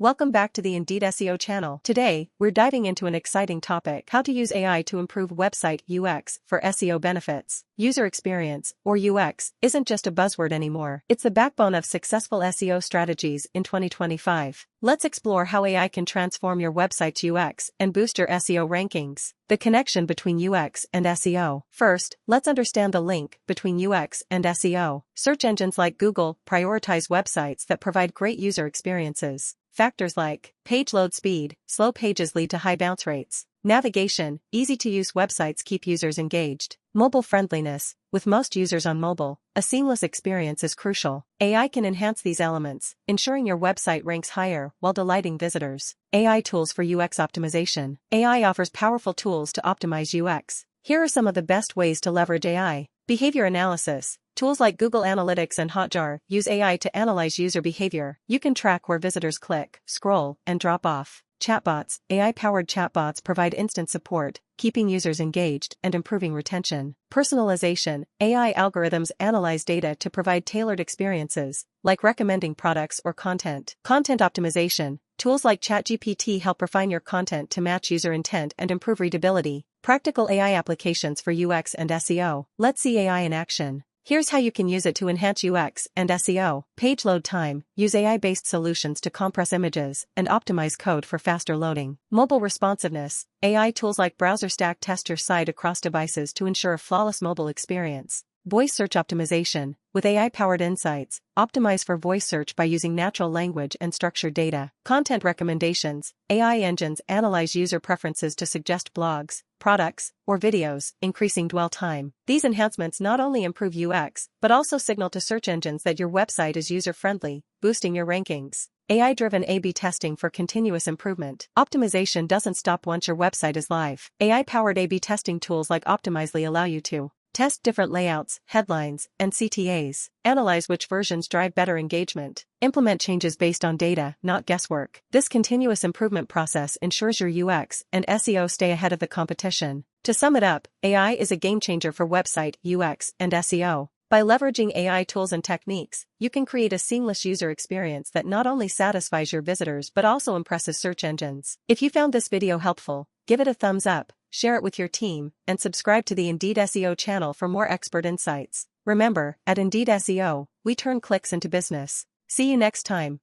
Welcome back to the Indeed SEO channel. Today, we're diving into an exciting topic: how to use AI to improve website UX for SEO benefits. User experience, or UX, isn't just a buzzword anymore. It's the backbone of successful SEO strategies in 2025. Let's explore how AI can transform your website's UX and boost your SEO rankings. The connection between UX and SEO. First, let's understand the link between UX and SEO. Search engines like Google prioritize websites that provide great user experiences. Factors like page load speed, slow pages lead to high bounce rates. Navigation, easy-to-use websites keep users engaged. Mobile friendliness, with most users on mobile, a seamless experience is crucial. AI can enhance these elements, ensuring your website ranks higher while delighting visitors. AI tools for UX optimization. AI offers powerful tools to optimize UX. Here are some of the best ways to leverage AI. Behavior analysis. Tools like Google Analytics and Hotjar use AI to analyze user behavior. You can track where visitors click, scroll, and drop off. Chatbots. AI-powered chatbots provide instant support, keeping users engaged and improving retention. Personalization. AI algorithms analyze data to provide tailored experiences, like recommending products or content. Content optimization. Tools like ChatGPT help refine your content to match user intent and improve readability. Practical AI applications for UX and SEO. Let's see AI in action. Here's how you can use it to enhance UX and SEO. Page load time. Use AI-based solutions to compress images and optimize code for faster loading. Mobile responsiveness. AI tools like Browser Stack test your site across devices to ensure a flawless mobile experience. Voice search optimization. With AI-powered insights, optimize for voice search by using natural language and structured data. Content recommendations. AI engines analyze user preferences to suggest blogs, products, or videos, increasing dwell time. These enhancements not only improve UX, but also signal to search engines that your website is user-friendly, boosting your rankings. AI-driven A/B testing for continuous improvement. Optimization doesn't stop once your website is live. AI-powered A/B testing tools like Optimizely allow you to test different layouts, headlines, and CTAs. Analyze which versions drive better engagement. Implement changes based on data, not guesswork. This continuous improvement process ensures your UX and SEO stay ahead of the competition. To sum it up, AI is a game changer for website UX and SEO. By leveraging AI tools and techniques, you can create a seamless user experience that not only satisfies your visitors but also impresses search engines. If you found this video helpful, give it a thumbs up, share it with your team, and subscribe to the Indeed SEO channel for more expert insights. Remember, at Indeed SEO, we turn clicks into business. See you next time.